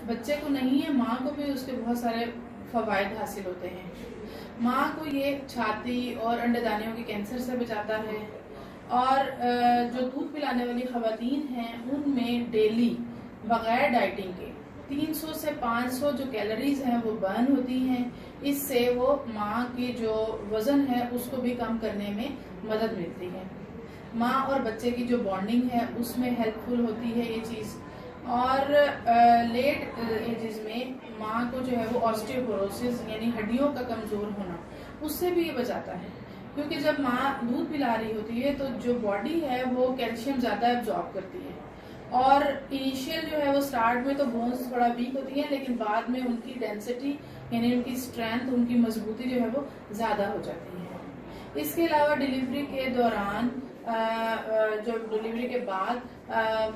बच्चे को नहीं है, माँ को भी उसके बहुत सारे फवायद हासिल होते हैं। माँ को ये छाती और अंडेदानियों के कैंसर से बचाता है। और जो दूध पिलाने वाली खवातीन हैं उनमें डेली बगैर डाइटिंग के 300 से 500 जो कैलोरीज हैं वो बर्न होती हैं। इससे वो माँ की जो वज़न है उसको भी कम करने में मदद मिलती है। माँ और बच्चे की जो बॉन्डिंग है उसमें हेल्पफुल होती है ये चीज़। और लेट एजेस में माँ को जो है वो ऑस्टियोपोरोसिस यानी हड्डियों का कमज़ोर होना, उससे भी ये बचाता है। क्योंकि जब माँ दूध पिला रही होती है तो जो बॉडी है वो कैल्शियम ज़्यादा एब्जॉर्ब करती है। और इनिशियल जो है वो स्टार्ट में तो बोन्स थोड़ा वीक होती हैं, लेकिन बाद में उनकी डेंसिटी यानी उनकी स्ट्रेंथ, उनकी मजबूती जो है वो ज़्यादा हो जाती है। इसके अलावा डिलीवरी के दौरान जो डिलीवरी के बाद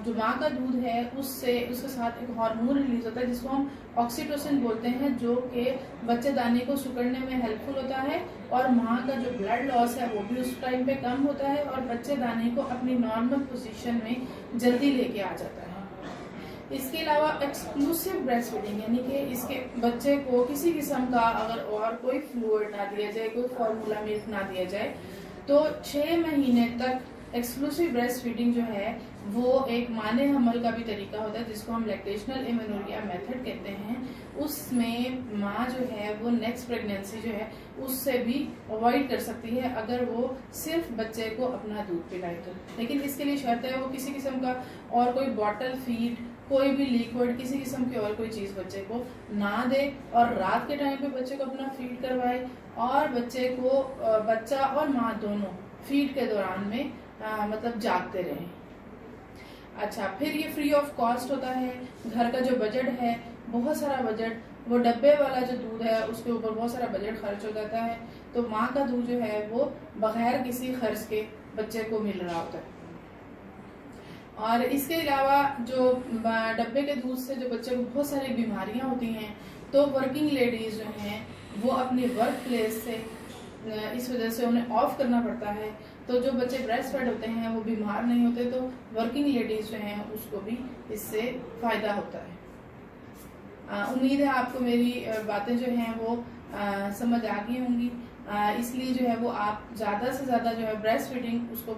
जो माँ का दूध है उससे उसके साथ एक हार्मोन रिलीज होता है जिसको हम ऑक्सीटोसिन बोलते हैं, जो कि बच्चेदानी को सिकुड़ने में हेल्पफुल होता है। और माँ का जो ब्लड लॉस है वो भी उस टाइम पे कम होता है और बच्चेदानी को अपनी नॉर्मल पोजीशन में जल्दी लेके आ जाता है। इसके अलावा एक्सक्लूसिव ब्रेस्ट फीडिंग यानी कि इसके बच्चे को किसी किस्म का अगर और कोई फ्लूइड ना दिया जाए, कोई फार्मूला मिल्क ना दिया जाए, तो 6 महीने तक एक्सक्लूसिव ब्रेस्ट फीडिंग जो है वो एक माने हमल का भी तरीका होता है जिसको हम लैक्टेशनल एमेनोरिया मेथड कहते हैं। उसमें माँ जो है वो नेक्स्ट प्रेगनेंसी जो है उससे भी अवॉइड कर सकती है अगर वो सिर्फ बच्चे को अपना दूध पिलाए तो। लेकिन इसके लिए शर्त है वो किसी किस्म का और कोई बॉटल फीड, कोई भी लिक्विड, किसी किस्म की और कोई चीज़ बच्चे को ना दे और रात के टाइम पे बच्चे को अपना फीड करवाए। और बच्चे को बच्चा और माँ दोनों फीड के दौरान में मतलब जागते रहें। अच्छा, फिर ये फ्री ऑफ कॉस्ट होता है। घर का जो बजट है, बहुत सारा बजट, वो डब्बे वाला जो दूध है उसके ऊपर बहुत सारा बजट खर्च हो जाता है, तो माँ का दूध जो है वो बगैर किसी खर्च के बच्चे को मिल रहा होता है। और इसके अलावा जो डब्बे के दूध से जो बच्चे को बहुत सारी बीमारियां होती हैं, तो वर्किंग लेडीज जो हैं वो अपनी वर्क प्लेस से इस वजह से उन्हें ऑफ करना पड़ता है, तो जो बच्चे ब्रेस्ट फेड होते हैं वो बीमार नहीं होते, तो वर्किंग लेडीज जो हैं उसको भी इससे फायदा होता है। उम्मीद है आपको मेरी बातें जो हैं वो समझ आ गई होंगी। इसलिए जो है वो आप ज़्यादा से ज़्यादा जो है ब्रेस्ट फीडिंग उसको